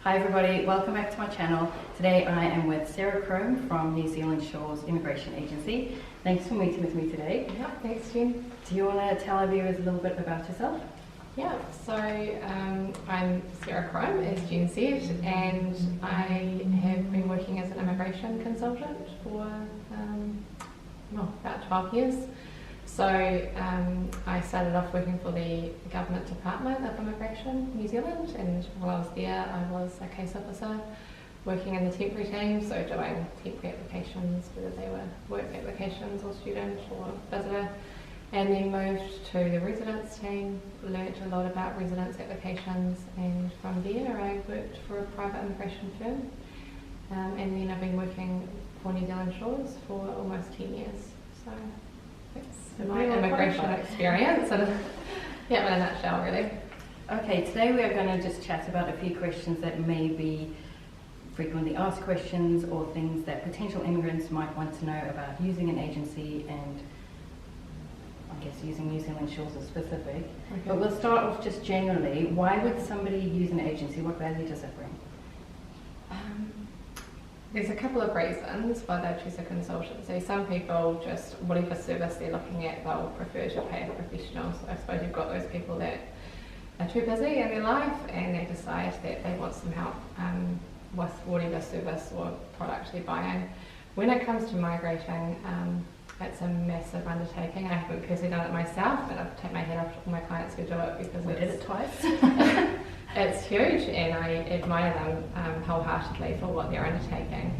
Hi everybody, welcome back to my channel. Today I am with Sarah Crome from New Zealand Shores Immigration Agency. Thanks for meeting with me today. Yeah, thanks Jen. Do you want to tell our viewers a little bit about yourself? Yeah, so I'm Sarah Crome, as Jen said, and I have been working as an immigration consultant for about 12 years. So I started off working for the Government Department of Immigration, New Zealand, and while I was there I was a case officer working in the temporary team, so doing temporary applications, whether they were work applications or student or visitor, and then moved to the residence team, learnt a lot about residence applications, and from there I worked for a private immigration firm, and then I've been working for New Zealand Shores for almost 10 years. So that's my immigration experience, and in a nutshell really. Okay, today we are going to just chat about a few questions that may be frequently asked questions or things that potential immigrants might want to know about using an agency, and I guess using New Zealand Shores is specific. Okay. But we'll start off just generally. Why would somebody use an agency? What value does it bring? There's a couple of reasons why they choose a consultancy. Some people just, whatever service they're looking at, they'll prefer to pay a professional. So I suppose you've got those people that are too busy in their life and they decide that they want some help with whatever service or product they're buying. When it comes to migrating, it's a massive undertaking. I haven't personally done it myself, but I've taken my hat off to all my clients who do it because we did it twice. It's huge, and I admire them wholeheartedly for what they're undertaking.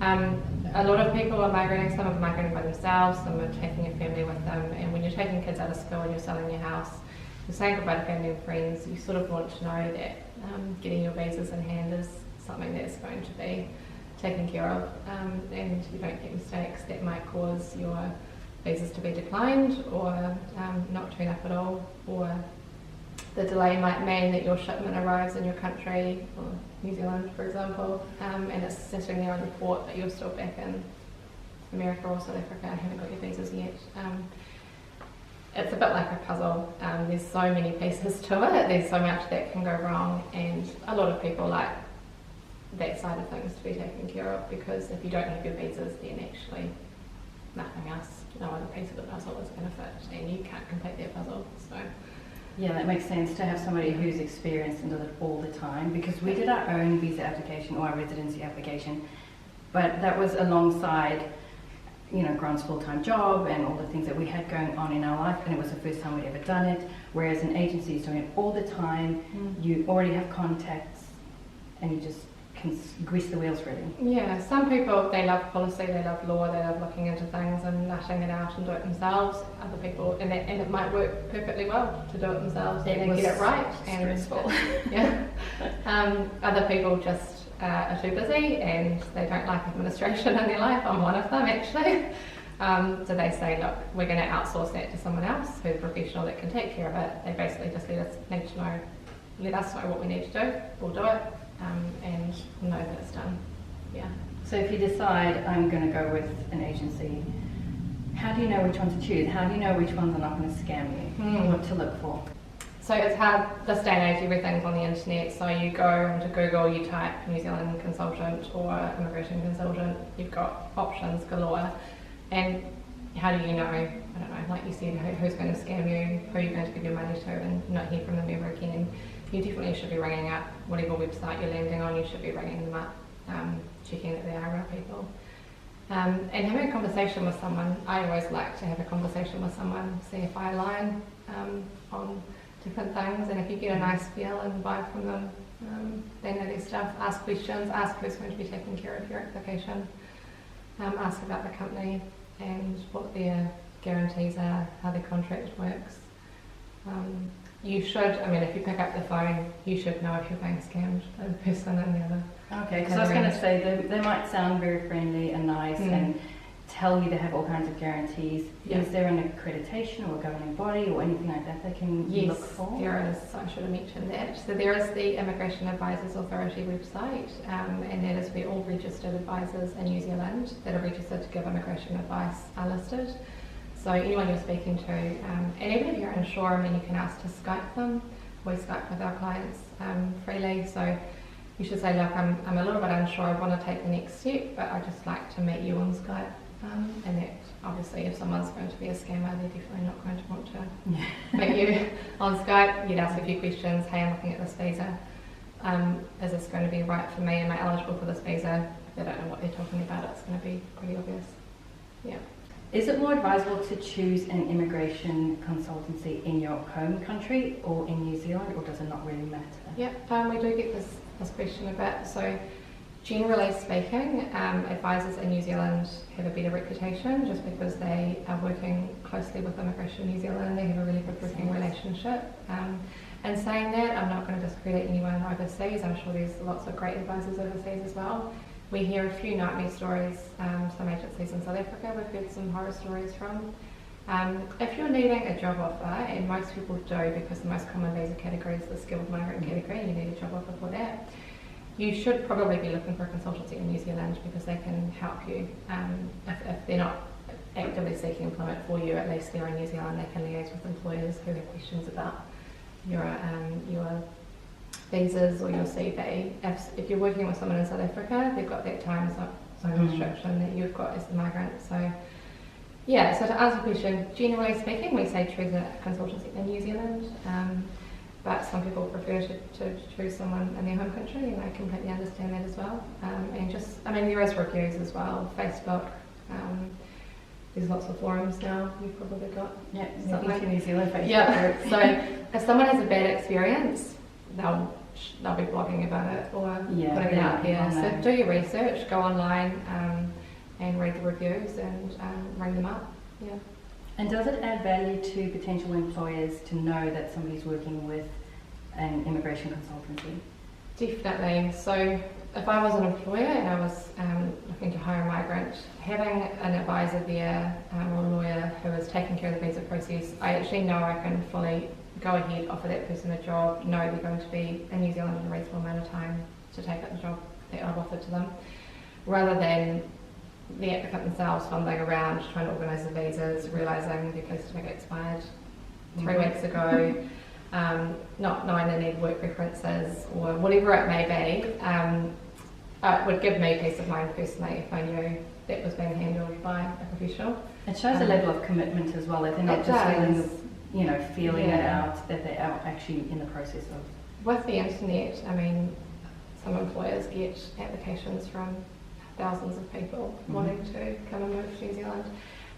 A lot of people are migrating. Some are migrating by themselves, some are taking a family with them, and when you're taking kids out of school and you're selling your house, you're saying goodbye to family and friends, you sort of want to know that getting your visas in hand is something that's going to be taken care of, and you don't get mistakes that might cause your visas to be declined or not turn up at all, or the delay might mean that your shipment arrives in your country, or New Zealand for example, and it's sitting there on the port but you're still back in America or South Africa and haven't got your visas yet. It's a bit like a puzzle. There's so many pieces to it, there's so much that can go wrong, and a lot of people like that side of things to be taken care of, because if you don't have your visas then actually nothing else, no other piece of the puzzle is going to fit and you can't complete that puzzle. So yeah, that makes sense to have somebody who's experienced and does it all the time, because we did our own visa application or our residency application, but that was alongside, you know, Grant's full-time job and all the things that we had going on in our life, and it was the first time we'd ever done it, whereas an agency is doing it all the time. You already have contacts and you just can grease the wheels really. Yeah, some people, they love policy, they love law, they love looking into things and nutting it out and do it themselves. Other people, and it might work perfectly well to do it themselves and get it right. Stressful. Yeah. Other people just are too busy and they don't like administration in their life. I'm one of them actually. So they say, look, we're going to outsource that to someone else who's a professional that can take care of it. They basically just let us know what we need to do, we'll do it. And know that it's done. Yeah. So if you decide I'm going to go with an agency, how do you know which one to choose? How do you know which ones are not going to scam you? What to look for? So it's hard this day and age, everything's on the internet, so you go into Google, you type New Zealand consultant or immigration consultant, you've got options galore, and how do you know, I don't know, like you said, who's going to scam you, who you're going to give your money to and not hear from them ever again? You definitely should be ringing up whatever website you're landing on, you should be ringing them up, checking that they are real people. And having a conversation with someone, I always like to have a conversation with someone, see if I align on different things, and if you get a nice feel and vibe from them, they know their stuff, ask questions, ask who's going to be taking care of your application, ask about the company and what their guarantees are, how their contract works. You should, if you pick up the phone, you should know if you're being scammed by the person and the other. Okay, because I was going to say, they might sound very friendly and nice and tell you they have all kinds of guarantees. Yeah. Is there an accreditation or a governing body or anything like that they can look for? Yes, there is. I should have mentioned that. So there is the Immigration Advisors Authority website, and that is where all registered advisors in New Zealand that are registered to give immigration advice are listed. So anyone you're speaking to, and even if you're unsure, you can ask to Skype them. We Skype with our clients freely, so you should say, look, I'm a little bit unsure, I want to take the next step, but I'd just like to meet you on Skype. And that, obviously, if someone's going to be a scammer, they're definitely not going to want to meet you on Skype. You'd ask a few questions. Hey, I'm looking at this visa. Is this going to be right for me? Am I eligible for this visa? If they don't know what they're talking about, it's going to be pretty obvious. Yeah. Is it more advisable to choose an immigration consultancy in your home country or in New Zealand, or does it not really matter? Yep, we do get this question a bit. So, generally speaking, advisors in New Zealand have a better reputation just because they are working closely with Immigration New Zealand. They have a really good working relationship. And saying that, I'm not going to discredit anyone overseas. I'm sure there's lots of great advisors overseas as well. We hear a few nightmare stories, some agencies in South Africa we've heard some horror stories from. If you're needing a job offer, and most people do because the most common visa category is the skilled migrant category, and you need a job offer for that, you should probably be looking for a consultancy in New Zealand because they can help you. If they're not actively seeking employment for you, at least they're in New Zealand, they can liaise with employers who have questions about your visas or your CV. If you're working with someone in South Africa, they've got that time zone restriction that you've got as the migrant. So yeah, so to answer the question, generally speaking, we say choose a consultancy in New Zealand. But some people prefer to choose someone in their home country, and I completely understand that as well. And just, I mean, there is reviews as well. Facebook, there's lots of forums now. You've probably got something to New Zealand Facebook. Yeah. So if someone has a bad experience, they'll be blogging about it or putting it out there. So do your research, go online, and read the reviews and ring them up. Yeah. And does it add value to potential employers to know that somebody's working with an immigration consultancy? Definitely. So if I was an employer and I was looking to hire a migrant, having an advisor there or a lawyer who is taking care of the visa process, I actually know I can fully go ahead, offer that person a job, know they're going to be in New Zealand in a reasonable amount of time to take up the job that I've offered to them, rather than the applicant themselves fumbling around trying to organise the visas, realising their post certificate expired 3 weeks ago, not knowing they need work references or whatever it may be. It would give me peace of mind personally if I knew that was being handled by a professional. It shows a level of commitment as well, that they're not just feeling it out, that they are actually in the process of. With the internet, I mean, some employers get applications from thousands of people wanting to come and move to New Zealand,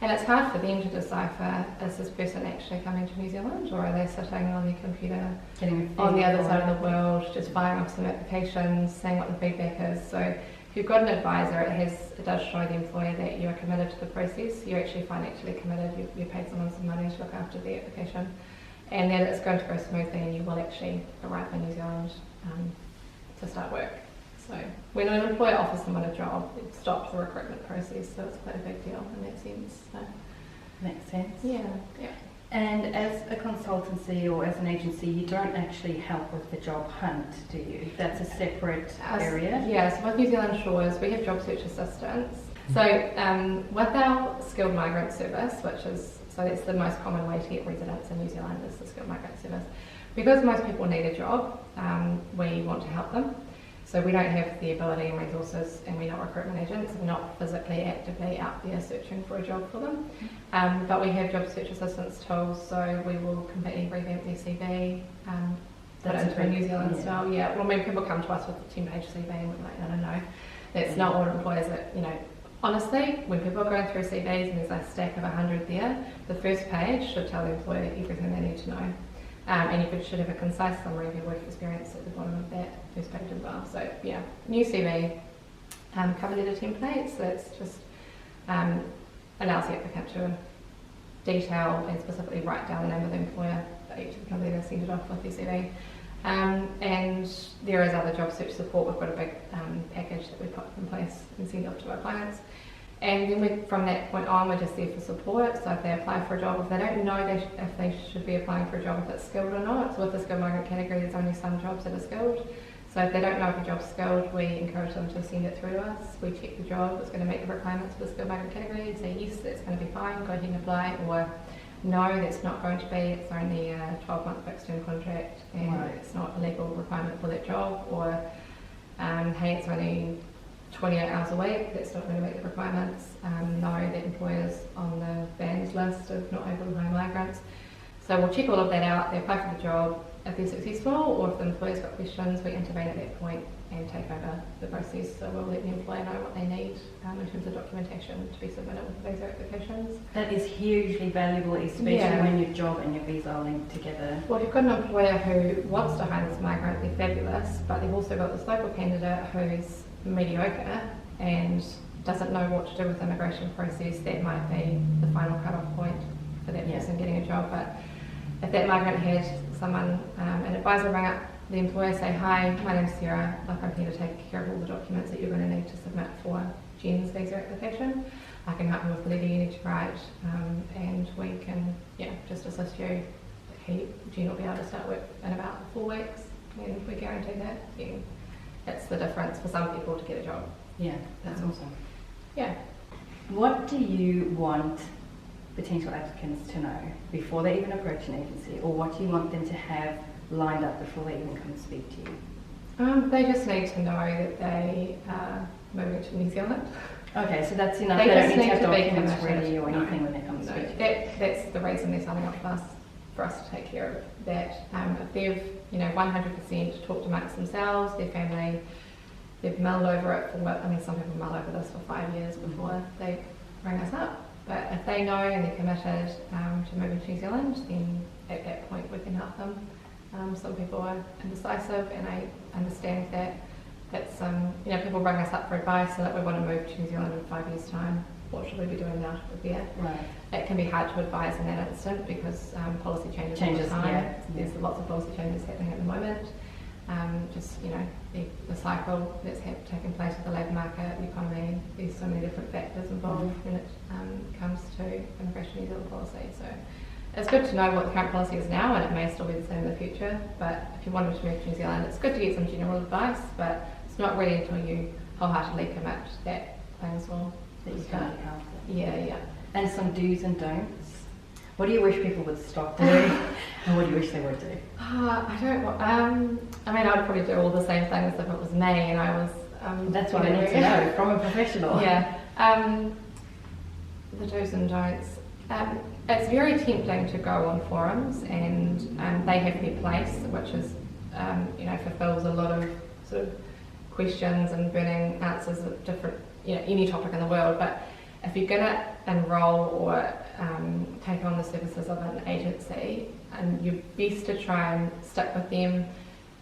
and it's hard for them to decipher, is this person actually coming to New Zealand, or are they sitting on their computer on the other side of the world just firing off some applications, seeing what the feedback is. So if you've got an advisor, it does show the employer that you're committed to the process, you're actually financially committed, you paid someone some money to look after the application, and then it's going to go smoothly and you will actually arrive in New Zealand to start work. So when an employer offers someone a job, it stops the recruitment process, so it's quite a big deal in that sense. So. Makes sense. Yeah. And as a consultancy or as an agency, you don't actually help with the job hunt, do you? That's a separate area? Yeah, so with New Zealand Shores, we have job search assistants. So with our skilled migrant service, that's the most common way to get residents in New Zealand, is the skilled migrant service. Because most people need a job, we want to help them. So we don't have the ability and resources, and we're not recruitment agents, we're not physically actively out there searching for a job for them. But we have job search assistance tools, so we will completely revamp their CV, put it into a New Zealand style. Yeah, well, when people come to us with a 10-page CV, and we're like, no, that's not what employers are, honestly, when people are going through CVs and there's a stack of 100 there, the first page should tell the employer everything they need to know. And you should have a concise summary of your work experience at the bottom of that first page as well. So yeah, new CV, cover letter templates, that's just allows the applicant to detail and specifically write down the name of the employer that each of the cover letter send it off with their CV. And there is other job search support. We've got a big package that we put in place and send off to our clients. And then from that point on, we're just there for support. So if they apply for a job, if they don't know if they should be applying for a job, if it's skilled or not. So with the skilled migrant category, there's only some jobs that are skilled. So if they don't know if a job's skilled, we encourage them to send it through to us. We check the job, it's going to meet the requirements for the skilled migrant category, and say yes, that's going to be fine, go ahead and apply, or no, that's not going to be, it's only a 12-month fixed term contract and it's not a legal requirement for that job, or it's only 28 hours a week, that's not going to meet the requirements. Know that employers on the banned list of not able to hire migrants. So we'll check all of that out, they apply for the job. If they're successful, or if the employer's got questions, we intervene at that point and take over the process. So we'll let the employer know what they need in terms of documentation to be submitted with the visa applications. That is hugely valuable, especially when your job and your visa are linked together. Well, if you've got an employer who wants to hire this migrant, they're fabulous, but they've also got this local candidate who's mediocre and doesn't know what to do with the immigration process. That might be the final cut-off point for that person getting a job. But if that migrant had someone, an advisor ring up the employer, say, hi, my name's Sarah, like I'm here to take care of all the documents that you're going to need to submit for Jen's visa application. I can help you with the letter you need to write, and we can just assist you. Jen will be able to start work in about 4 weeks, and we guarantee that. Then it's the difference for some people to get a job. Yeah, that's awesome. Yeah. What do you want potential applicants to know before they even approach an agency, or what do you want them to have lined up before they even come speak to you? They just need to know that they are moving to New Zealand. Okay, so that's enough. They don't just need to have need to be documents committed. ready or anything when they come No, speak to you. that's the reason they're signing up with us, for us to take care of that. If they've 100% talked amongst themselves, their family, they've mulled over it for some people mull over this for 5 years before they ring us up. But if they know and they're committed to moving to New Zealand, then at that point we can help them. Some people are indecisive, and I understand that. It's people ring us up for advice, so that we want to move to New Zealand in 5 years' time. What should we be doing now to prepare? Right. It can be hard to advise in that instant because policy changes all the time. Yeah. There's lots of policy changes happening at the moment. The cycle that's taking place with the labour market, the economy, there's so many different factors involved when it comes to immigration New Zealand policy. So it's good to know what the current policy is now, and it may still be the same in the future. But if you wanted to move to New Zealand, it's good to get some general advice, but it's not really until you wholeheartedly commit that things will start. Yeah. And some do's and don'ts. What do you wish people would stop doing, and what do you wish they would do? I don't. I'd probably do all the same things if it was me, and I was. That's what I need to know from a professional. Yeah. The do's and don'ts. It's very tempting to go on forums, and they have their place, which is, fulfills a lot of sort of questions and burning answers of different, any topic in the world. But if you're going to enrol or take on the services of an agency, and you're best to try and stick with them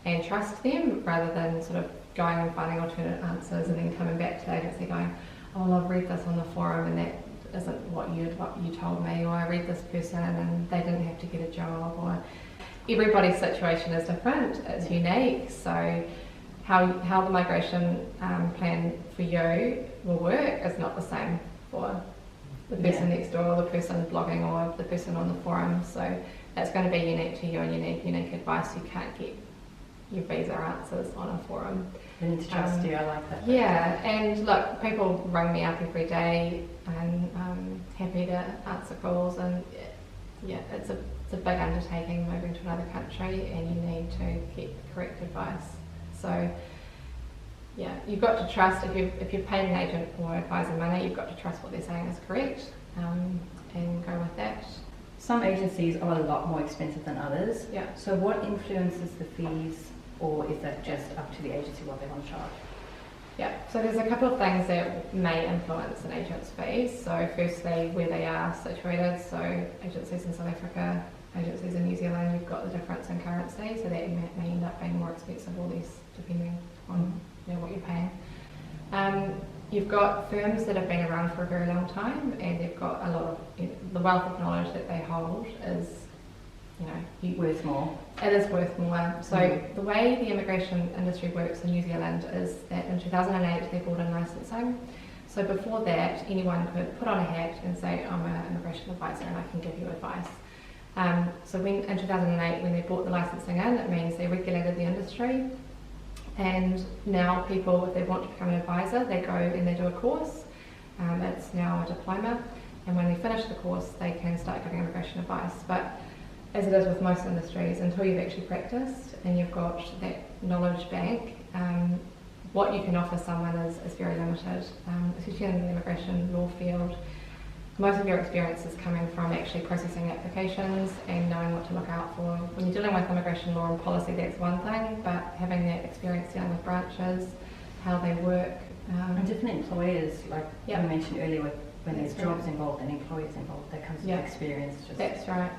and trust them, rather than sort of going and finding alternate answers and then coming back to the agency going, oh, well, I've read this on the forum and that isn't what you told me, or I read this person and they didn't have to get a job, or everybody's situation is different, it's unique. So how the migration plan for you will work is not the same for the person next door, or the person blogging, or the person on the forum. So it's going to be unique to you, and you need unique advice. You can't get your visa answers on a forum. They need to trust you. I like that. Yeah, and look, people ring me up every day, and I'm happy to answer calls. And it's a big undertaking moving to another country, and you need to get correct advice. So you've got to trust, if you've paid an agent or advisor money, you've got to trust what they're saying is correct, and go with that. Some agencies are a lot more expensive than others. Yeah. So what influences the fees, or is that just up to the agency what they want to charge? Yeah, so there's a couple of things that may influence an agent's fees. So firstly, where they are situated. So agencies in South Africa, agencies in New Zealand, you've got the difference in currency, so that may end up being more expensive or less depending on what you're paying. You've got firms that have been around for a very long time, and they've got a lot of, the wealth of knowledge that they hold is, worth more. It is worth more. So the way the immigration industry works in New Zealand is that in 2008 they brought in licensing. So before that, anyone could put on a hat and say, I'm an immigration advisor and I can give you advice. So in 2008, when they brought the licensing in, it means they regulated the industry. And now people, if they want to become an advisor, they go and they do a course. It's now a diploma. And when they finish the course, they can start giving immigration advice. But as it is with most industries, until you've actually practiced and you've got that knowledge bank, what you can offer someone is very limited, especially in the immigration law field. Most of your experience is coming from actually processing applications and knowing what to look out for. When you're dealing with immigration law and policy, that's one thing, but having that experience dealing with branches, how they work. And different employers, like you mentioned earlier, when there's That's jobs involved and employers involved, that comes with experience. That's right.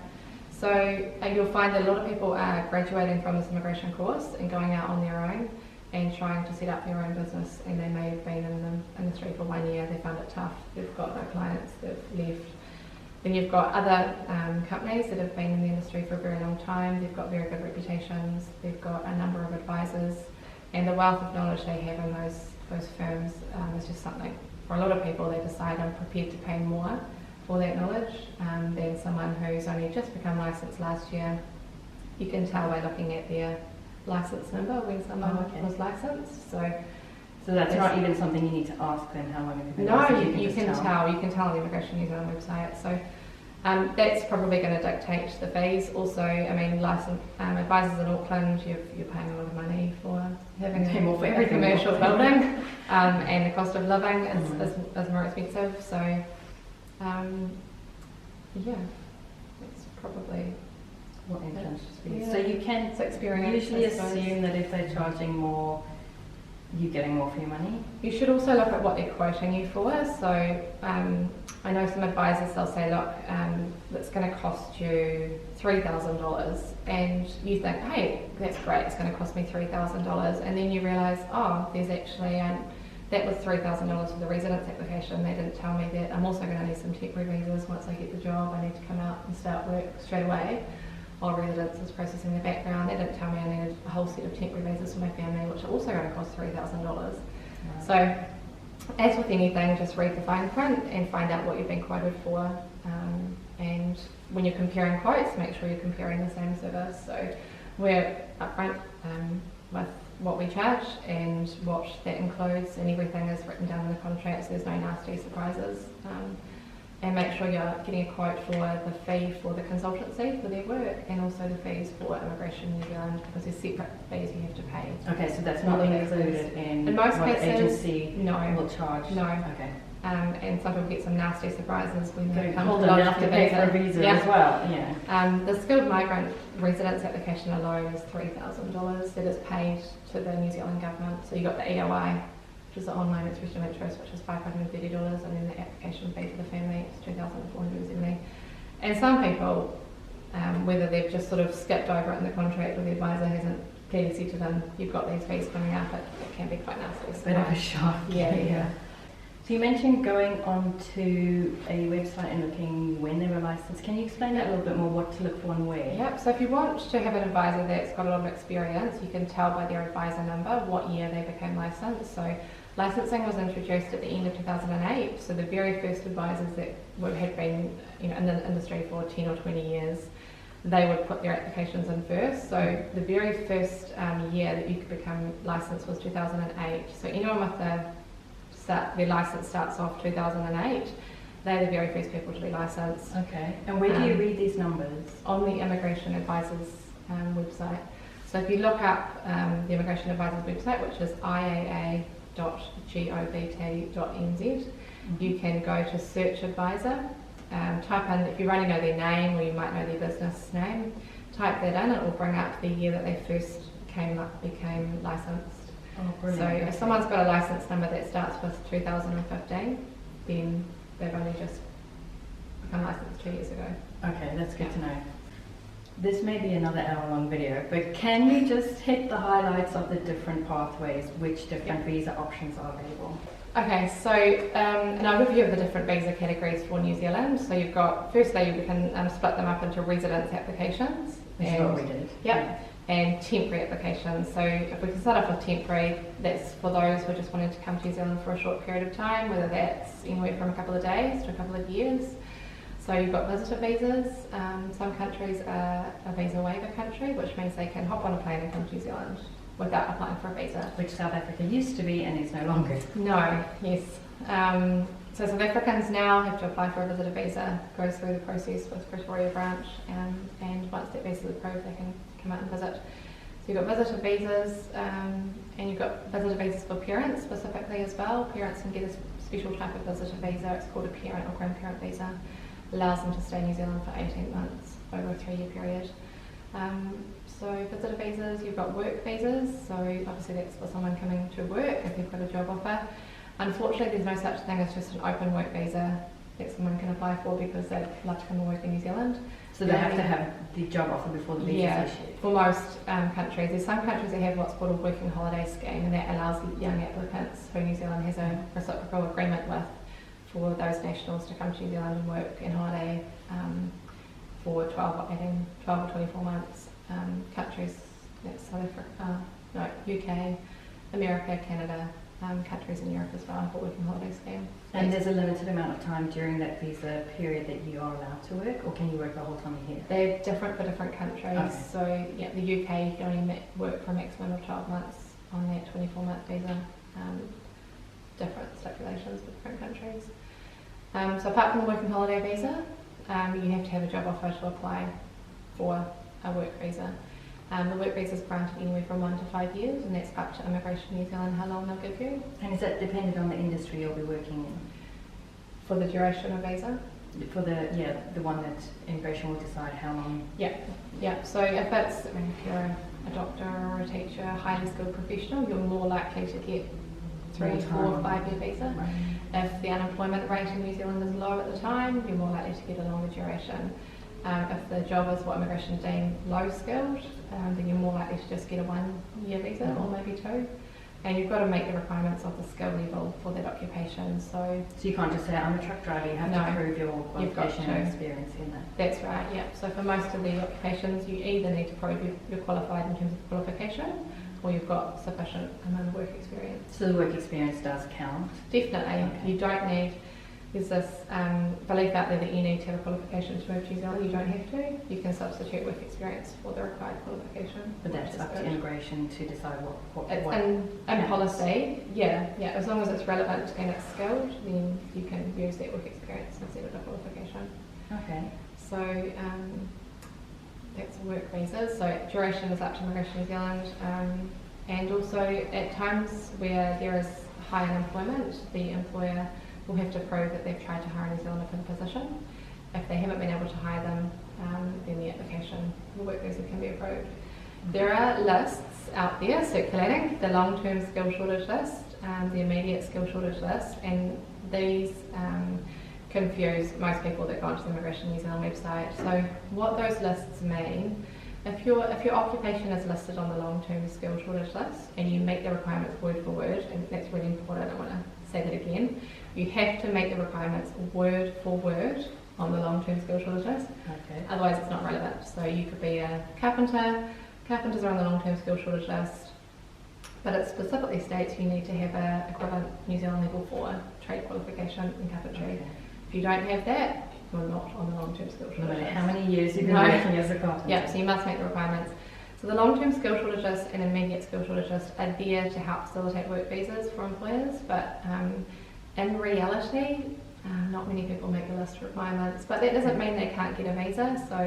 So you'll find that a lot of people are graduating from this immigration course and going out on their own and trying to set up their own business, and they may have been in the industry for 1 year, they found it tough, they've got no clients, they've left. Then you've got other companies that have been in the industry for a very long time, they've got very good reputations, they've got a number of advisors, and the wealth of knowledge they have in those firms is just something, for a lot of people, they decide I'm prepared to pay more for that knowledge than someone who's only just become licensed last year. You can tell by looking at their license number when someone was licensed. So that's not even something you need to ask them how long have you been no, licensed? you can tell. You can tell on the Immigration New Zealand website. So that's probably going to dictate the fees. Also, I mean, licensed advisors in Auckland, you're paying a lot of money for having a commercial building, and the cost of living is more expensive. So it's probably what entrance fees. Yeah. So you can usually assume that if they're charging more, you're getting more for your money. You should also look at what they're quoting you for. So I know some advisors, they'll say, look, it's going to cost you $3,000, and you think, hey, that's great, it's going to cost me $3,000, and then you realise, oh, there's actually that was $3,000 for the residence application. They didn't tell me that I'm also going to need some temporary visas once I get the job. I need to come out and start work straight away while residence is processing the background. They didn't tell me I needed a whole set of temporary visas for my family, which are also going to cost $3,000. Right. So, as with anything, just read the fine print and find out what you've been quoted for. And when you're comparing quotes, make sure you're comparing the same service. So, we're upfront with what we charge and what that includes, and everything is written down in the contract, so there's no nasty surprises. And make sure you're getting a quote for the fee for the consultancy for their work, and also the fees for Immigration New Zealand, because there's separate fees you have to pay. Okay, so that's not included in most what cases, the agency will charge? No. Okay. And some people get some nasty surprises when they come to lodge have to pay for a visa as well. Yeah. The skilled migrant residence application alone is $3,000 that is paid to the New Zealand government. So you've got the EOI, which is the online expression of interest, which is $530, and then the application fee for the family is $2,470. And some people, whether they've just sort of skipped over it in the contract or the advisor hasn't clearly said to them, you've got these fees coming up, it can be quite nasty. Bit of a shock. Yeah. So you mentioned going onto a website and looking when they were licensed. Can you explain that a little bit more, what to look for and where? Yep, so if you want to have an advisor that's got a lot of experience, you can tell by their advisor number what year they became licensed. So licensing was introduced at the end of 2008, so the very first advisors that had been in the industry for 10 or 20 years, they would put their applications in first. So the very first year that you could become licensed was 2008. So anyone with their license starts off 2008, they're the very first people to be licensed. Okay, and where do you read these numbers? On the Immigration Advisors website. So if you look up the Immigration Advisors website, which is iaa.govt.nz, you can go to Search Advisor, type in, if you already know their name or you might know their business name, type that in, it will bring up the year that they first became licensed. Oh, so if someone's got a license number that starts with 2015, then they've only just become licensed 2 years ago. Okay, that's good to know. This may be another hour-long video, but can you just hit the highlights of the different pathways, which different visa options are available? Okay, so an overview of the different visa categories for New Zealand. So you've got, firstly, you can split them up into residence applications. Which is what we did. Yeah. And temporary applications. So if we can start off with temporary, that's for those who are just wanting to come to New Zealand for a short period of time, whether that's anywhere from a couple of days to a couple of years. So you've got visitor visas. Some countries are a visa waiver country, which means they can hop on a plane and come to New Zealand without applying for a visa. Which South Africa used to be and is no longer. No, yes. So South Africans now have to apply for a visitor visa, goes through the process with Pretoria branch, and once that visa is approved, they can come out and visit. So you've got visitor visas, and you've got visitor visas for parents specifically as well. Parents can get a special type of visitor visa. It's called a parent or grandparent visa. Allows them to stay in New Zealand for 18 months over a 3-year period. So visitor visas, you've got work visas. So obviously that's for someone coming to work if they've got a job offer. Unfortunately, there's no such thing as just an open work visa that someone can apply for because they'd love to come and work in New Zealand. So they have to have the job offer before the visa is issued? For most countries. There's some countries that have what's called a working holiday scheme, and that allows young applicants who New Zealand has a reciprocal agreement with for those nationals to come to New Zealand and work in holiday for 12 or 24 months. Countries, that's South Africa, UK, America, Canada, countries in Europe as well for working holiday scheme. And there's a limited amount of time during that visa period that you are allowed to work, or can you work the whole time you're here? They're different for different countries. Okay. So yeah, the UK you can only work for a maximum of 12 months on that 24-month visa. Different stipulations for different countries. So apart from the working holiday visa, you have to have a job offer to apply for a work visa. The work visa is granted anywhere from 1 to 5 years, and that's up to Immigration New Zealand how long they'll give you. And is that dependent on the industry you'll be working in? For the duration of visa? For the one that immigration will decide how long? Yeah. So if you're a doctor or a teacher, a highly skilled professional, you're more likely to get 3, 4, 5 year visa. Right. If the unemployment rate in New Zealand is low at the time, you're more likely to get a longer duration. If the job is what immigration deem low skilled, then you're more likely to just get a 1 year visa or maybe 2. And you've got to meet the requirements of the skill level for that occupation. So you can't just say I'm a truck driver, you have to prove your qualification and experience in that. That's right, yeah. So for most of the occupations you either need to prove you're qualified in terms of qualification, or you've got sufficient amount of work experience. So the work experience does count? Definitely. Okay. You don't need, there's this belief out there that you need to have a qualification to move to New Zealand. You don't have to. You can substitute work experience for the required qualification. But that's up to immigration to decide what in policy, yeah. As long as it's relevant and it's skilled, then you can use that work experience instead of the qualification. Okay. So that's a work visa. So duration is up to Immigration New Zealand, and also at times where there is high unemployment, the employer will have to prove that they've tried to hire a New Zealander for the position. If they haven't been able to hire them, then the application, the work visa can be approved. There are lists out there circulating, the long-term skill shortage list, the immediate skill shortage list, and these confuse most people that go onto the Immigration New Zealand website. So what those lists mean, if your occupation is listed on the long-term skill shortage list and you meet the requirements word for word, and that's really important, I want to say that again, you have to meet the requirements word for word on the long-term skill shortage list. Okay. Otherwise it's not relevant. So you could be a carpenter, carpenters are on the long-term skill shortage list, but it specifically states you need to have a equivalent New Zealand level 4 trade qualification in carpentry. Okay. If you don't have that, you're not on the long-term skill shortage No matter list. how many years you've been working as a carpenter. Yeah, so you must meet the requirements. So the long-term skill shortage list and immediate skill shortage list are there to help facilitate work visas for employers, but in reality, not many people make the list of requirements, but that doesn't mean they can't get a visa. So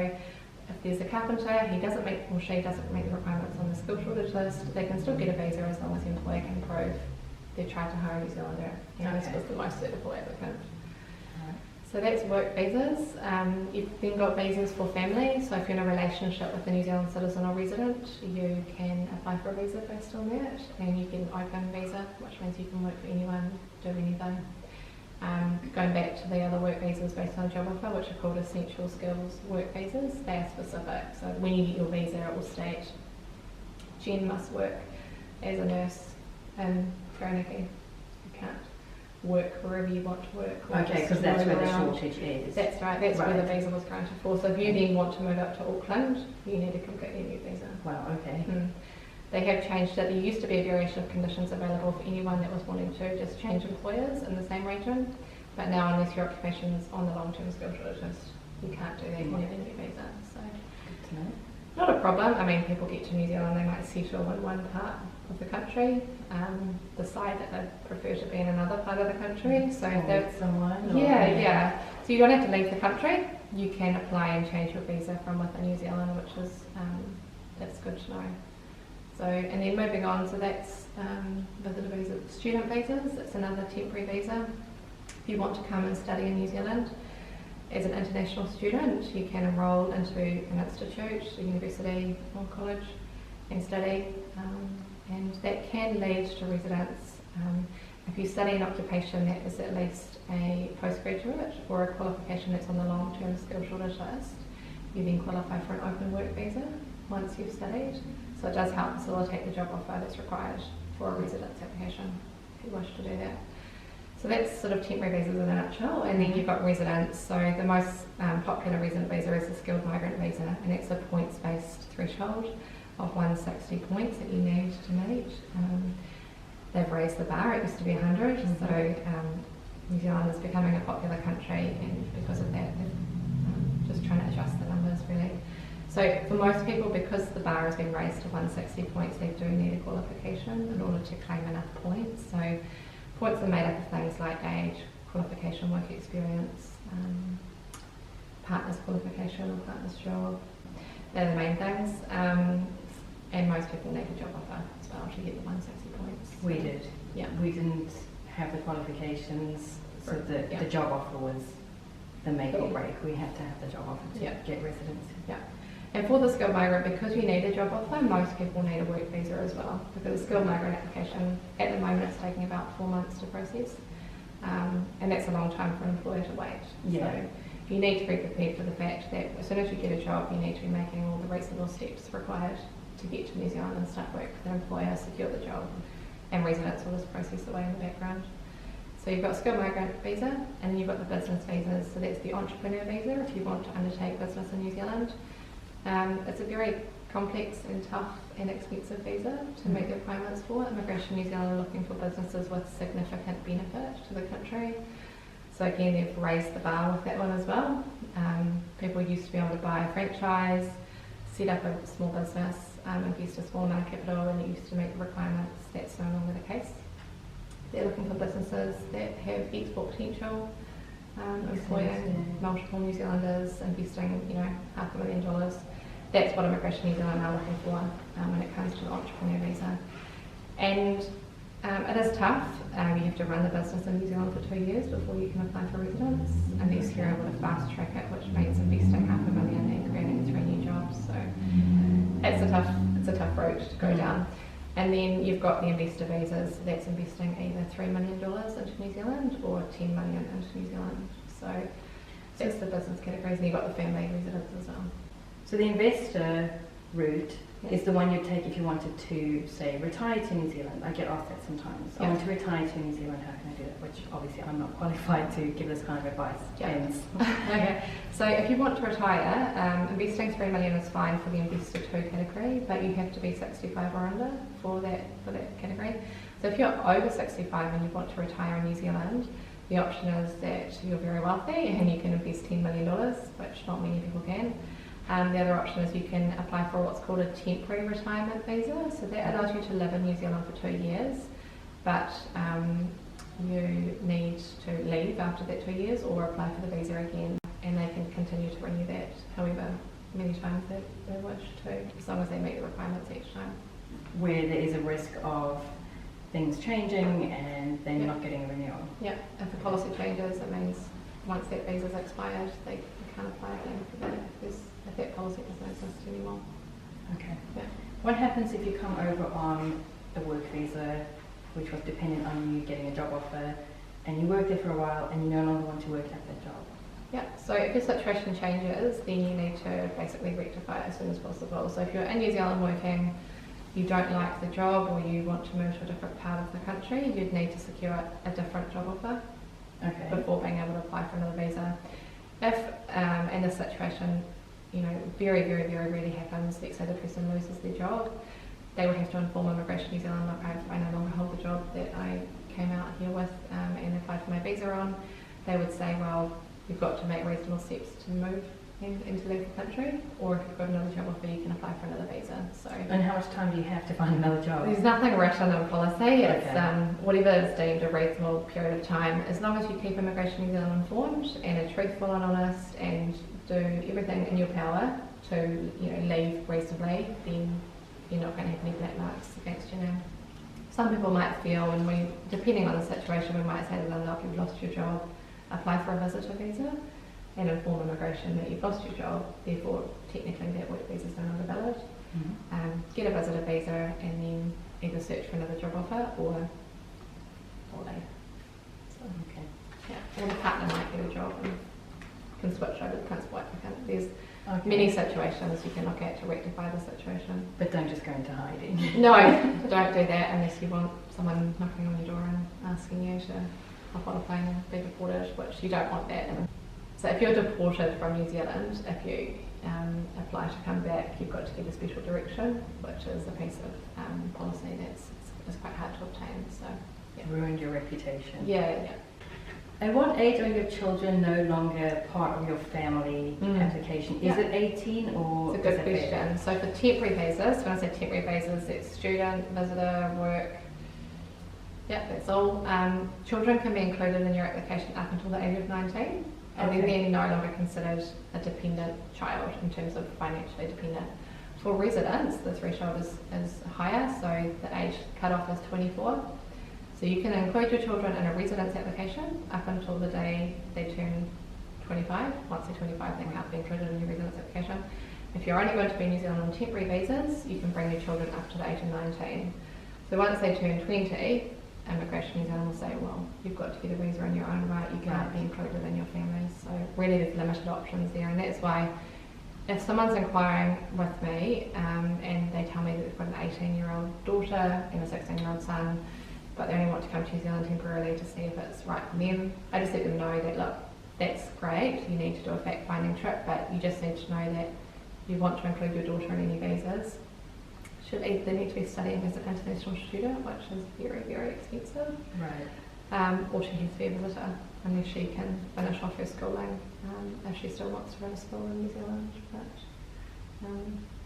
if there's a carpenter, he doesn't meet or she doesn't meet the requirements on the skill shortage list, they can still get a visa as long as the employer can prove they've tried to hire a New Zealander and this was the most suitable applicant. So that's work visas. You've then got visas for family. So if you're in a relationship with a New Zealand citizen or resident, you can apply for a visa based on that, and you get an open visa, which means you can work for anyone, do anything. Going back to the other work visas based on job offer, which are called essential skills work visas, they are specific. So when you get your visa, it will state Jen must work as a nurse in Taranaki. You can't work wherever you want to work. Okay, because that's where the shortage is. That's right, that's where the visa was granted for. So if you then want to move up to Auckland, you need a completely new visa. Wow, okay. They have changed it. There used to be a variation of conditions available for anyone that was wanting to just change employers in the same region, but now unless your occupation is on the long-term skill shortage list, you can't do that. You need a new visa. So good to know. Not a problem. I mean, people get to New Zealand, they might settle in one part of the country, decide that they prefer to be in another part of the country. So if that's someone. Yeah. So you don't have to leave the country. You can apply and change your visa from within New Zealand, which is that's good to know. And then moving on, so that's visitor visa. Student visas, it's another temporary visa. If you want to come and study in New Zealand as an international student, you can enrol into an institute, a university or college and study, and that can lead to residence. If you study an occupation that is at least a postgraduate or a qualification that's on the long-term skill shortage list, you then qualify for an open work visa once you've studied. So it does help facilitate the job offer that's required for a residence application if you wish to do that. So that's sort of temporary visas in a nutshell. And then you've got residence. So the most popular resident visa is the skilled migrant visa, and it's a points-based threshold of 160 points that you need to meet. They've raised the bar. It used to be 100, so New Zealand is becoming a popular country, and because of that, they're just trying to adjust the numbers really. So for most people, because the bar has been raised to 160 points, they do need a qualification in order to claim enough points. So points are made up of things like age, qualification, work experience, partner's qualification or partner's job. They're the main things. And most people need a job offer as well to get the 160 points. We did. Yeah. We didn't have the qualifications, so the job offer was the make or break. We had to have the job offer to get residency. Yeah. And for the skilled migrant, because you need a job offer, most people need a work visa as well, because the skilled migrant application at the moment is taking about 4 months to process, and that's a long time for an employer to wait. Yeah. So you need to be prepared for the fact that as soon as you get a job, you need to be making all the reasonable steps required to get to New Zealand and start work with an employer, secure the job, and residence will just process away in the background. So you've got skilled migrant visa, and then you've got the business visas. So that's the entrepreneur visa if you want to undertake business in New Zealand. It's a very complex and tough and expensive visa to meet the requirements for. Immigration New Zealand are looking for businesses with significant benefit to the country. So again, they've raised the bar with that one as well. People used to be able to buy a franchise, set up a small business, invest a small amount of capital, and it used to meet the requirements. That's no longer the case. They're looking for businesses that have export potential, employing multiple New Zealanders, investing, $500,000. That's what Immigration New Zealand are looking for when it comes to an entrepreneur visa. And it is tough. You have to run the business in New Zealand for 2 years before you can apply for residence, unless you're able to fast track it, which means investing $500,000 and creating 3 new jobs. So it's a tough road to go down. And then you've got the investor visas. That's investing either $3 million into New Zealand or $10 million into New Zealand. So that's the business categories. And you've got the family residence as well. So the investor route is the one you'd take if you wanted to, say, retire to New Zealand. I get asked that sometimes. I want to retire to New Zealand, how can I do that? Which obviously I'm not qualified to give this kind of advice. James. Okay. So if you want to retire, investing $3 million is fine for the investor 2 category, but you have to be 65 or under for that category. So if you're over 65 and you want to retire in New Zealand, the option is that you're very wealthy and you can invest $10 million, which not many people can. The other option is you can apply for what's called a temporary retirement visa. So that allows you to live in New Zealand for 2 years, but you need to leave after that 2 years or apply for the visa again, and they can continue to renew that however many times they wish to, as long as they meet the requirements each time. Where there is a risk of things changing and then not getting a renewal. Yeah, if the policy changes, it means once that visa's expired, they can't apply again for that if that policy doesn't exist anymore. Okay. Yeah. What happens if you come over on a work visa, which was dependent on you getting a job offer, and you work there for a while and you no longer want to work at that job? Yeah, so if your situation changes, then you need to basically rectify it as soon as possible. So if you're in New Zealand working, you don't like the job or you want to move to a different part of the country, you'd need to secure a different job offer before being able to apply for another visa. If in this situation, very, very, very rarely happens, let's say the person loses their job, they would have to inform Immigration New Zealand, look, I no longer hold the job that I came out here with and applied for my visa on. They would say, well, you've got to make reasonable steps to move and to leave the country, or if you've got another job offer, you can apply for another visa. So, and how much time do you have to find another job? There's nothing written in policy. It's whatever is deemed a reasonable period of time, as long as you keep Immigration New Zealand informed and are truthful and honest and do everything in your power to leave reasonably, then you're not going to have any black marks against your name. Some people might feel, and we, depending on the situation, we might say to them, look, you've lost your job, apply for a visitor visa and inform immigration that you've lost your job, therefore technically that work visa is no longer valid. Get a visitor visa and then either search for another job offer or leave. So, Okay. yeah, or the partner might get a job and can switch over to principal applicant. There's Okay. many situations you can look at to rectify the situation. But don't just go into hiding. No, don't do that unless you want someone knocking on your door and asking you to hop on a plane and be deported, which you don't want that. So if you're deported from New Zealand, if you apply to come back, you've got to get a special direction, which is a piece of policy that's quite hard to obtain. So yeah. Ruined your reputation. Yeah. At what age are your children no longer part of your family application? Is Yeah. it 18 or It's a good is it question. So for temporary visas, when I say temporary visas, it's student, visitor, work. Yeah, that's all. Children can be included in your application up until the age of 19, and then they're no longer considered a dependent child in terms of financially dependent. For residents, the threshold is higher, so the age cutoff is 24. So you can include your children in a residence application up until the day they turn 25. Once they're 25, they can't be included in your residence application. If you're only going to be in New Zealand on temporary visas, you can bring your children up to the age of 19. So once they turn 20, Immigration New Zealand will say, well, you've got to get a visa in your own right, you can't be included in your family. So really there's limited options there, and that's why if someone's inquiring with me and they tell me that they've got an 18-year-old daughter and a 16-year-old son, but they only want to come to New Zealand temporarily to see if it's right for them, I just let them know that, look, that's great, you need to do a fact-finding trip, but you just need to know that you want to include your daughter in any visas. They need to be studying as an international student, which is very, very expensive. Right. Or she has to be a visitor, unless she can finish off her schooling, if she still wants to go to school in New Zealand. But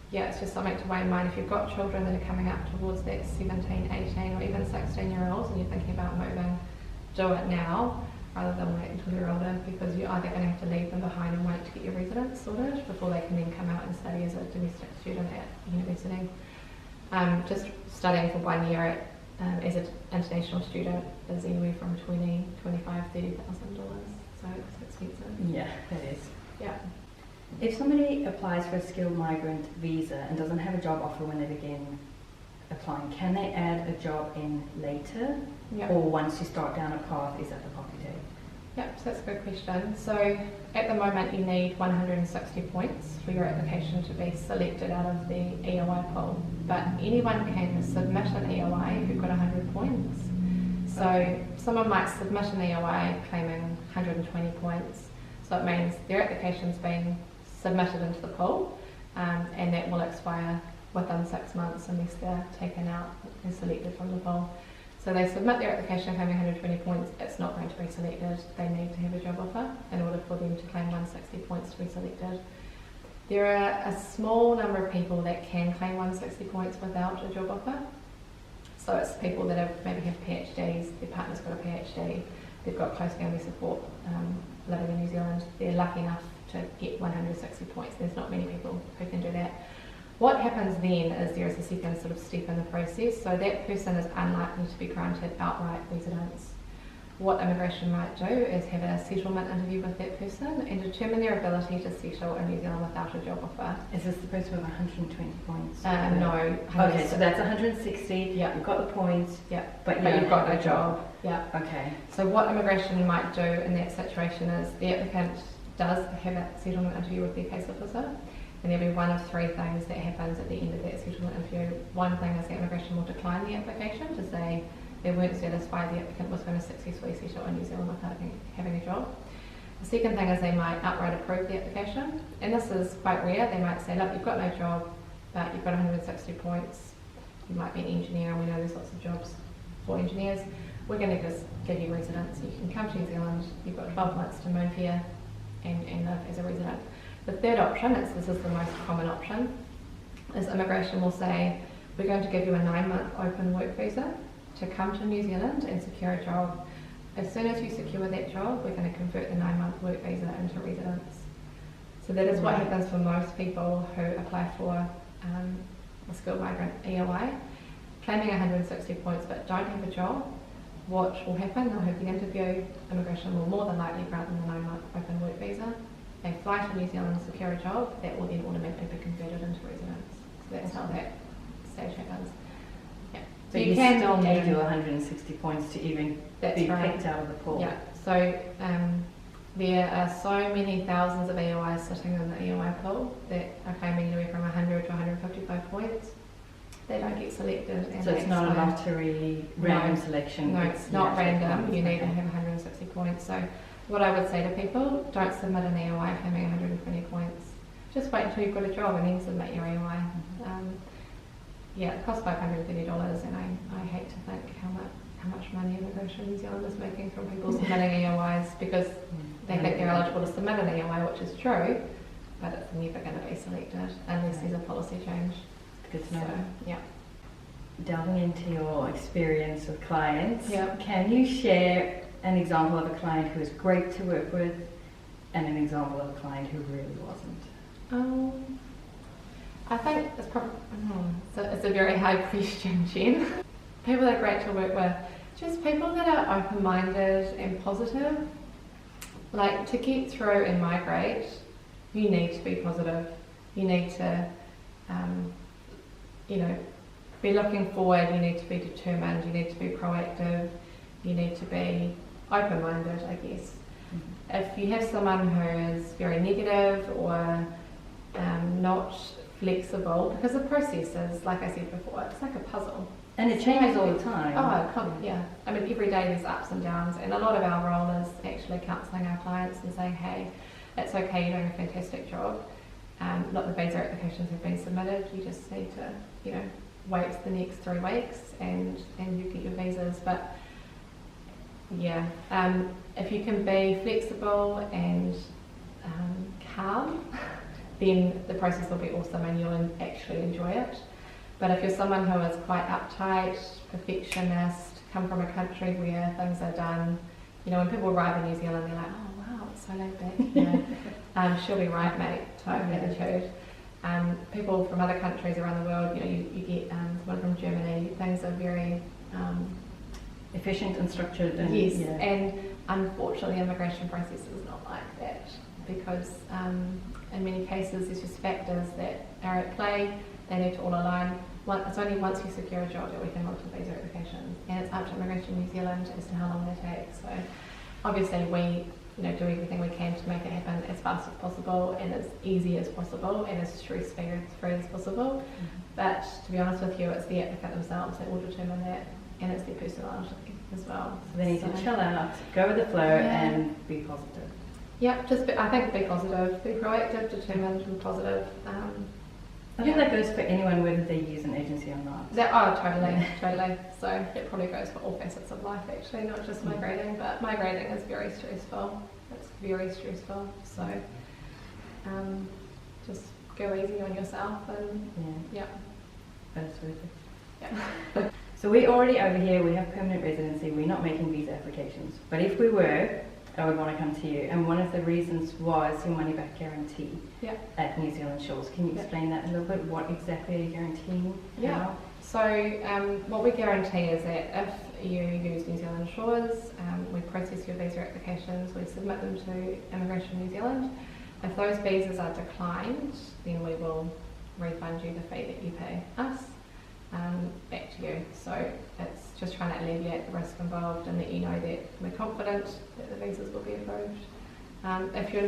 yeah, it's just something to weigh in mind. If you've got children that are coming up towards that 17, 18 or even 16-year-olds and you're thinking about moving, do it now rather than wait until you're older, because you're either going to have to leave them behind and wait to get your residence sorted before they can then come out and study as a domestic student at university. Just studying for 1 year as an international student is anywhere from $20,000, $25,000, $30,000, so it's expensive. Yeah, that is. Yeah. If somebody applies for a skilled migrant visa and doesn't have a job offer when they begin applying, can they add a job in later? Yeah. Or once you start down a path, is that the poppy date? Yep, so that's a good question. So at the moment you need 160 points for your application to be selected out of the EOI pool, but anyone can submit an EOI who've got 100 points. So someone might submit an EOI claiming 120 points, so it means their application's been submitted into the pool, and that will expire within 6 months unless they're taken out and selected from the pool. So they submit their application claiming 120 points, it's not going to be selected. They need to have a job offer in order for them to claim 160 points to be selected. There are a small number of people that can claim 160 points without a job offer. So it's people that maybe have PhDs, their partner's got a PhD, they've got close family support living in New Zealand, they're lucky enough to get 160 points. There's not many people who can do that. What happens then is there is a second sort of step in the process, so that person is unlikely to be granted outright residence. What immigration might do is have a settlement interview with that person and determine their ability to settle in New Zealand without a job offer. Is this the person with 120 points? No. Okay, so that's 160, yeah. You've got the points, Yeah. but But you you've got no job. Yeah. Okay. So what immigration might do in that situation is the applicant does have a settlement interview with their case officer, and there'll be one of three things that happens at the end of that settlement interview. One thing is the immigration will decline the application to say they weren't satisfied the applicant was going to successfully settle in New Zealand without having a job. The second thing is they might outright approve the application, and this is quite rare. They might say, look, you've got no job, but you've got 160 points. You might be an engineer, and we know there's lots of jobs for engineers. We're going to just give you residence. You can come to New Zealand, you've got 12 months to move here and live as a resident. The third option, this is the most common option, is immigration will say, we're going to give you a 9-month open work visa to come to New Zealand and secure a job. As soon as you secure that job, we're going to convert the 9-month work visa into residence. So that is what happens for most people who apply for a skilled migrant EOI, claiming 160 points but don't have a job, what will happen? They'll have the interview, immigration will more than likely grant them the 9-month open work visa. They fly to New Zealand, secure a job, that will then automatically be converted into residence. So that's how that stage happens. Yeah. But you can still need your 160 points to even be picked out of the pool. Yeah. So there are so many thousands of EOIs sitting in the EOI pool that are claiming anywhere from 100 to 155 points. They don't get selected. And so it's not a lottery, random selection? No, it's not random. You need to have 160 points. So what I would say to people, don't submit an EOI claiming 120 points. Just wait until you've got a job and then submit your EOI. Yeah, it costs $530 and I hate to think how much money Immigration New Zealand is making from people submitting EOIs because they think they're eligible to submit an EOI, which is true, but it's never going to be selected unless there's a policy change. Good to know. So, yeah. Delving into your experience with clients, Yeah. can you share an example of a client who was great to work with and an example of a client who really wasn't? I think it's probably it's a very hard question, Jen. People that are great to work with, just people that are open-minded and positive. Like, to get through and migrate, you need to be positive. You need to, be looking forward. You need to be determined. You need to be proactive. You need to be open-minded, I guess. Mm-hmm. If you have someone who is very negative or not flexible, because the process is, like I said before, it's like a puzzle. And it changes all the time. Yeah. I mean, every day there's ups and downs, and a lot of our role is actually counselling our clients and saying, hey, it's okay, you're doing a fantastic job. Look, the visa applications have been submitted, you just need to, wait the next 3 weeks and you get your visas. But yeah, if you can be flexible and calm, then the process will be awesome and you'll actually enjoy it. But if you're someone who is quite uptight, perfectionist, come from a country where things are done, when people arrive in New Zealand, they're like, oh wow, it's so laid back. She'll be right, mate, type attitude. People from other countries around the world, you get someone from Germany, things are very efficient and structured. And, yes, and unfortunately, immigration process is not like that because in many cases there's just factors that are at play. They need to all align. It's only once you secure a job that we can look to visa applications, and it's up to Immigration New Zealand as to how long they take. So obviously we do everything we can to make it happen as fast as possible and as easy as possible and as stress-free as possible. Mm-hmm. But to be honest with you, it's the applicant themselves that will determine that, and it's their personality as well. So they need to chill out, go with the flow, and be positive. Yeah, I think be positive, be proactive, determined, and positive. I think that goes for anyone whether they use an agency or not. Totally. So it probably goes for all facets of life actually, not just migrating, but migrating is very stressful. It's very stressful. So just go easy on yourself and yeah. That's worth it. Yeah. So we already over here, we have permanent residency, we're not making visa applications. But if we were, I would want to come to you. And one of the reasons was your money back guarantee at New Zealand Shores. Can you explain that a little bit? What exactly are you guaranteeing? Yeah. How? So what we guarantee is that if you use New Zealand Shores, we process your visa applications, we submit them to Immigration New Zealand. If those visas are declined, then we will refund you the fee that you pay us back to you. So it's just trying to alleviate the risk involved and let you know that we're confident that the visas will be approved. If you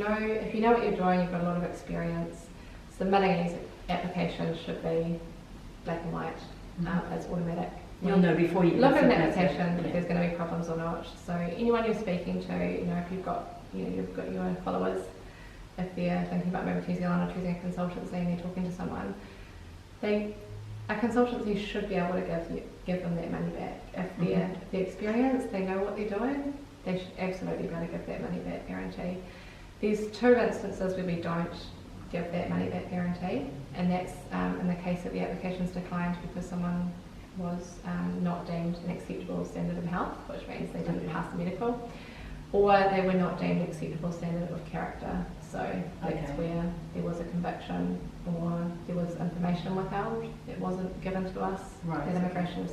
know what you're doing, you've got a lot of experience, submitting these applications should be black and white. It's automatic. You'll know before you look at an application if there's going to be problems or not. So anyone you're speaking to, if you've got your followers, if they're thinking about moving to New Zealand or choosing a consultancy and they're talking to someone, a consultancy should be able to give them that money back. If they're experienced, they know what they're doing, they should absolutely be able to give that money back guarantee. There's 2 instances where we don't give that money back guarantee, and that's in the case that the application's declined because someone was not deemed an acceptable standard of health, which means they didn't pass the medical, or they were not deemed acceptable standard of character. So that's Okay. where there was a conviction or there was information withheld that wasn't given to us Right. that immigration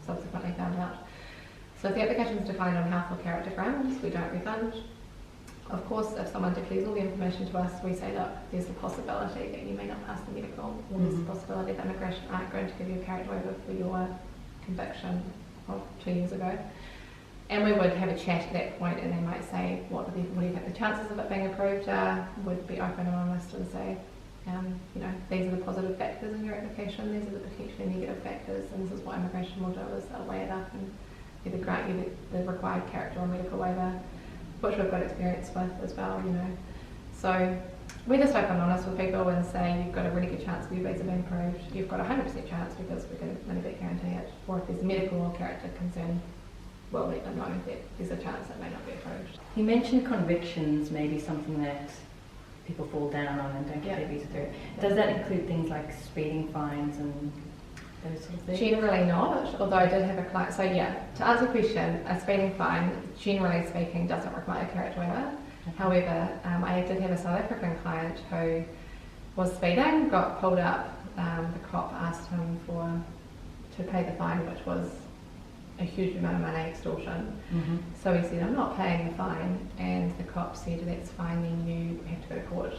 subsequently found out. So if the application is declined on health or character grounds, we don't refund. Of course, if someone declares all the information to us, we say, look, there's a possibility that you may not pass the medical, or there's a possibility that immigration aren't going to give you a character waiver for your conviction of 2 years ago. And we would have a chat at that point, and they might say, what do you think the chances of it being approved are? Would be open and honest and say, these are the positive factors in your application, these are the potentially negative factors, and this is what immigration will do, is they'll weigh it up and either grant you the required character or medical waiver, which we've got experience with as well, So we're just open and honest with people and say you've got a really good chance of your visa being approved, you've got a 100% chance because we can money back guarantee it, or if there's a medical or character concern, we'll let them know that there's a chance it may not be approved. You mentioned convictions, maybe something that people fall down on and don't get their visa through. Does that include things like speeding fines and those sort of things? Generally not, although I did have a client. So yeah, to answer your question, a speeding fine, generally speaking, doesn't require a character waiver. Okay. However, I did have a South African client who was speeding, got pulled up. The cop asked him to pay the fine, which was a huge amount of money, extortion. Mm-hmm. So he said, I'm not paying the fine, and the cop said, that's fine, then you have to go to court.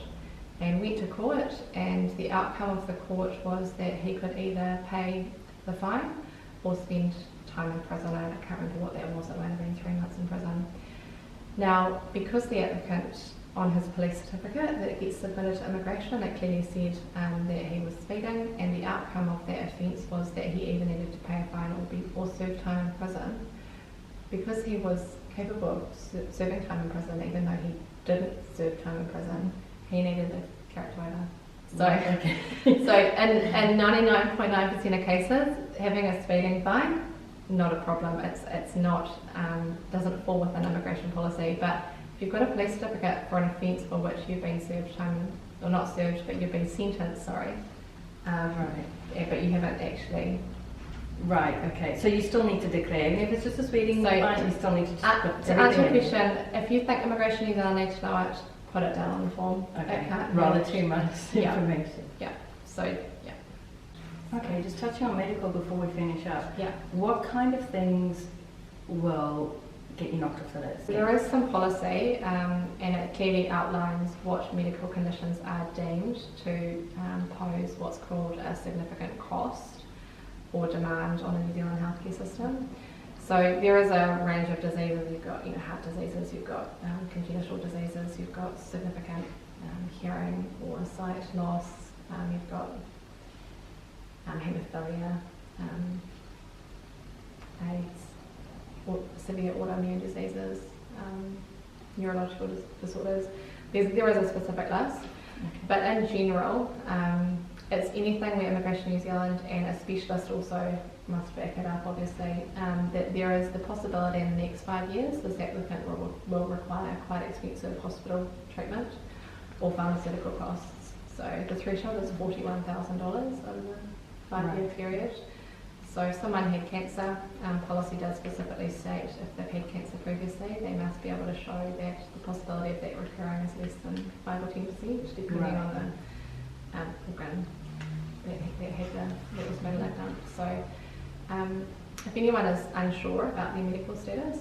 And went to court, and the outcome of the court was that he could either pay the fine or spend time in prison. I can't remember what that was, it might have been 3 months in prison. Now, because the applicant on his police certificate that gets submitted to immigration, it clearly said that he was speeding, and the outcome of that offence was that he either needed to pay a fine or serve time in prison. Because he was capable of serving time in prison, even though he didn't serve time in prison, he needed a character waiver. So, okay. so in 99.9% of cases, having a speeding fine, not a problem. It's not doesn't fall within immigration policy. But if you've got a police certificate for an offence for which you've been served time, or not served, but you've been sentenced, sorry, Right. yeah, but you haven't actually. Right, okay. So you still need to declare, even if it's just a speeding So fine, you still need to just put To answer your everything in. question, if you think Immigration New Zealand needs to know it, put it down on the form. Okay, It can't rather be- too much Yeah. information. Yeah. So yeah. Okay, just touching on medical before we finish up. Yeah. What kind of things will get you knocked off the list? There is some policy, and it clearly outlines what medical conditions are deemed to pose what's called a significant cost or demand on the New Zealand healthcare system. So there is a range of diseases. You've got heart diseases, you've got congenital diseases, you've got significant hearing or sight loss, you've got haemophilia, AIDS, or severe autoimmune diseases, neurological disorders. There is a specific list, but in general, it's anything where Immigration New Zealand and a specialist also must back it up, obviously, that there is the possibility in the next 5 years this applicant will require quite expensive hospital treatment or pharmaceutical costs. So the threshold is $41,000 over the 5-year period. So if someone had cancer, policy does specifically state if they've had cancer previously, they must be able to show that the possibility of that recurring is less than 5 or 10%, depending on the organ that was malignant. So if anyone is unsure about their medical status,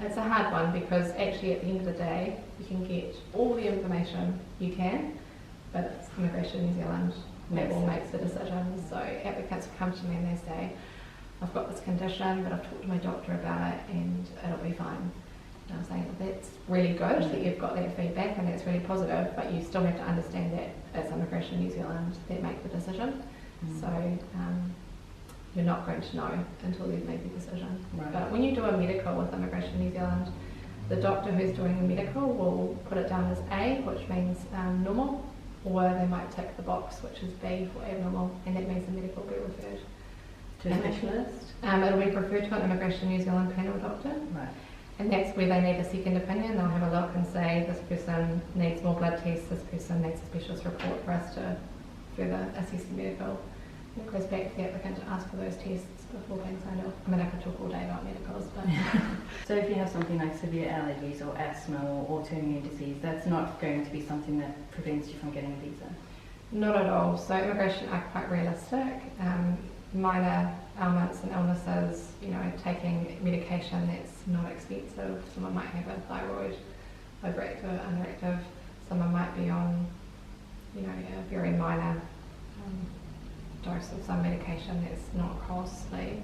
it's a hard one because actually at the end of the day, you can get all the information you can, but it's Immigration New Zealand that will make the decision. So applicants will come to me and they say, I've got this condition, but I've talked to my doctor about it and it'll be fine. And I'm saying, that's really good that you've got that feedback and that's really positive, but you still have to understand that it's Immigration New Zealand that make the decision. So you're not going to know until they've made the decision. Right. But when you do a medical with Immigration New Zealand, the doctor who's doing the medical will put it down as A, which means normal, or they might tick the box, which is B for abnormal, and that means the medical will be referred To a specialist? It'll be referred to an Immigration New Zealand panel doctor, Right. and that's where they need a second opinion. They'll have a look and say, this person needs more blood tests, this person needs a specialist report for us to further assess the medical. It goes back to the applicant to ask for those tests before being signed off. I mean, I could talk all day about medicals, but... So if you have something like severe allergies or asthma or autoimmune disease, that's not going to be something that prevents you from getting a visa? Not at all. So immigration are quite realistic. Minor ailments and illnesses, taking medication that's not expensive. Someone might have a thyroid, overactive or underactive. Someone might be on, a very minor dose of some medication that's not costly.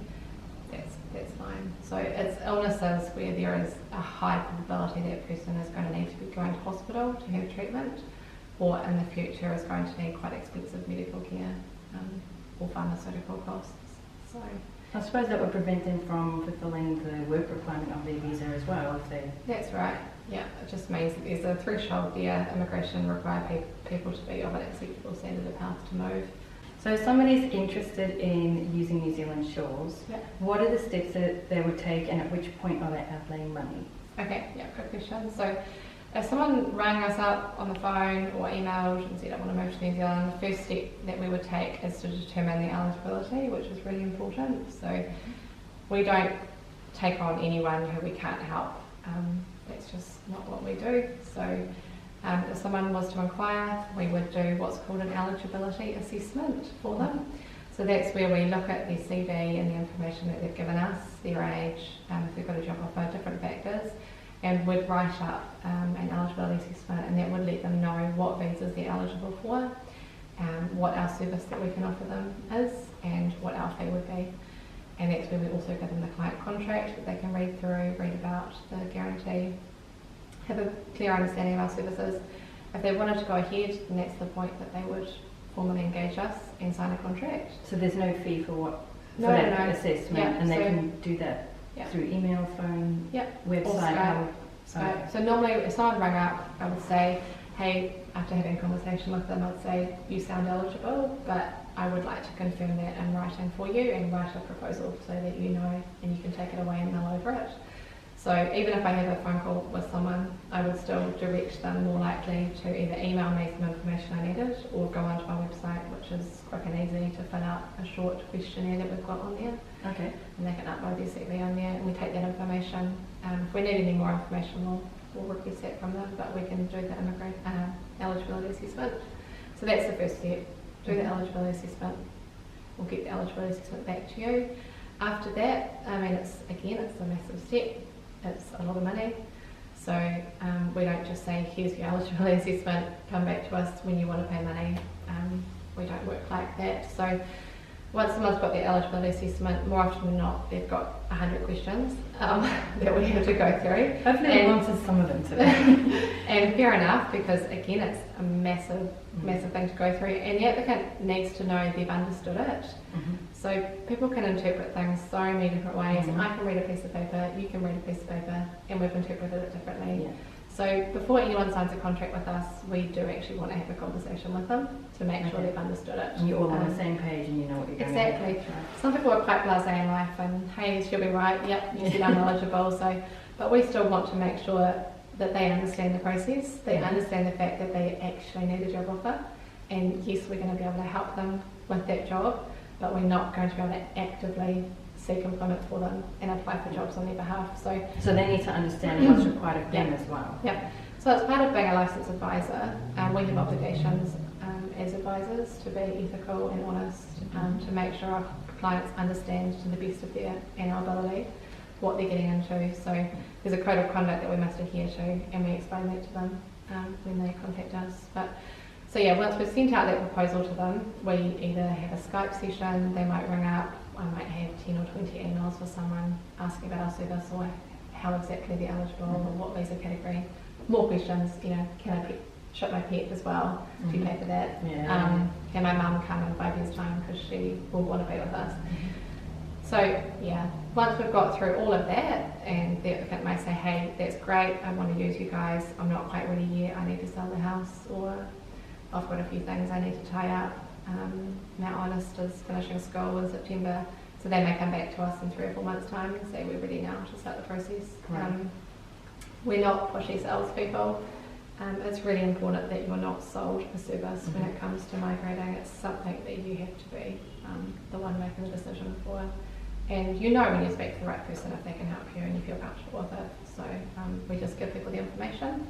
That's fine. So it's illnesses where there is a high probability that a person is going to need to be going to hospital to have treatment, or in the future is going to need quite expensive medical care or pharmaceutical costs. So I suppose that would prevent them from fulfilling the work requirement of their visa as well, if they... That's right. Yeah, it just means that there's a threshold there. Immigration require people to be of an acceptable standard of health to move. So if somebody's interested in using New Zealand shores, Yeah. what are the steps that they would take, and at which point are they outlaying money? Okay, yeah, good question. So if someone rang us up on the phone or emailed and said I want to move to New Zealand, the first step that we would take is to determine the eligibility, which is really important. So we don't take on anyone who we can't help. That's just not what we do. So if someone was to inquire, we would do what's called an eligibility assessment for them. So that's where we look at their CV and the information that they've given us, their age, if they've got a job offer, different factors, and we'd write up an eligibility assessment, and that would let them know what visas they're eligible for, what our service that we can offer them is, and what our fee would be. And that's where we also give them the client contract that they can read through, read about the guarantee, have a clear understanding of our services. If they wanted to go ahead, then that's the point that they would formally engage us and sign a contract. So there's no fee for No, that no. assessment, Yeah, and they so- can do that Yeah. through email, phone, Yeah. website? Or Skype. Skype. So normally if someone rang up, I would say, hey, after having a conversation with them, I'd say, you sound eligible, but I would like to confirm that in writing for you and write a proposal so that you know and you can take it away and mull over it. So even if I have a phone call with someone, I would still direct them more likely to either email me some information I needed or go onto our website, which is quick and easy to fill out a short questionnaire that we've got on there. Okay. And they can upload their CV on there, and we take that information. If we need any more information, we'll request that from them, but we can do the eligibility assessment. So that's the first step, do the eligibility assessment. We'll get the eligibility assessment back to you. After that, it's a massive step. It's a lot of money. So we don't just say, here's your eligibility assessment, come back to us when you want to pay money. We don't work like that. So once someone's got their eligibility assessment, more often than not, they've got 100 questions that we have to go through. Hopefully we've answered some of them today. And fair enough, because again, it's a massive thing to go through, and the applicant needs to know they've understood it. So people can interpret things so many different ways. I can read a piece of paper, you can read a piece of paper, and we've interpreted it differently. Yeah. So before anyone signs a contract with us, we do actually want to have a conversation with them to make sure they've understood it. And you're all on the same page and you know what you're doing. Exactly. Some people are quite blasé in life and, hey, she'll be right, yep, you said I'm eligible. So, but we still want to make sure that they understand the process, they understand the fact that they actually need a job offer, and yes, we're going to be able to help them with that job, but we're not going to be able to actively seek employment for them and apply for jobs on their behalf. So they need to understand what's required of them as well. Yeah. So as part of being a licensed advisor, we have obligations as advisors to be ethical and honest, to make sure our clients understand to the best of their and our ability what they're getting into. So there's a code of conduct that we must adhere to, and we explain that to them when they contact us. So yeah, once we've sent out that proposal to them, we either have a Skype session, they might ring up, I might have 10 or 20 emails for someone asking about our service or how exactly they're eligible or what visa category. More questions, can I ship my pet as well? Do you pay for that? Yeah. Can my mum come in 5 years' time because she will want to be with us? So yeah, once we've got through all of that, and the applicant may say, hey, that's great, I want to use you guys, I'm not quite ready yet, I need to sell the house, or I've got a few things I need to tie up. Now Honest is finishing school in September, so they may come back to us in 3 or 4 months' time and say we're ready now to start the process. Right. We're not pushy salespeople. It's really important that you're not sold a service when it comes to migrating. It's something that you have to be the one making the decision for. And you know when you speak to the right person if they can help you and you feel comfortable with it. So we just give people the information,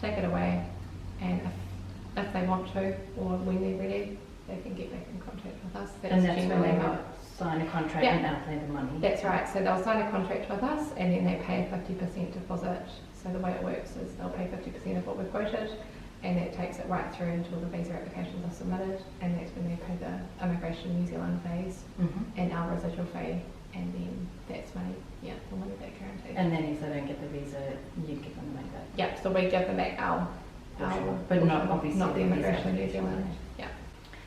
take it away, and if they want to or when they're ready, they can get back in contact with us. And that's when generally they how will sign a contract and outlay the money. That's right. So they'll sign a contract with us and then they pay a 50% deposit. So the way it works is they'll pay 50% of what we've quoted, and that takes it right through until the visa applications are submitted, and that's when they pay the Immigration New Zealand fees and our residual fee, and then that's money, the money back guaranteed. And then if they don't get the visa, you give them the money back. Yeah, so we give them back our but not obviously not the the visa Immigration New application. Zealand. Yeah.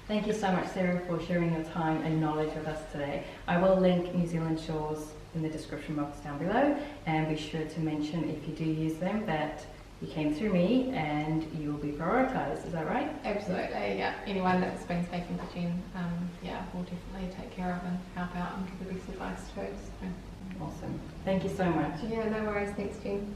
Thank you so much, Sarah, for sharing your time and knowledge with us today. I will link New Zealand Shores in the description box down below, and be sure to mention if you do use them that you came through me and you will be prioritised. Is that right? Absolutely, yeah. Anyone that's been speaking to Jen, we'll definitely take care of and help out and give the best advice too. So. Awesome. Thank you so much. Yeah, no worries. Thanks, Jen.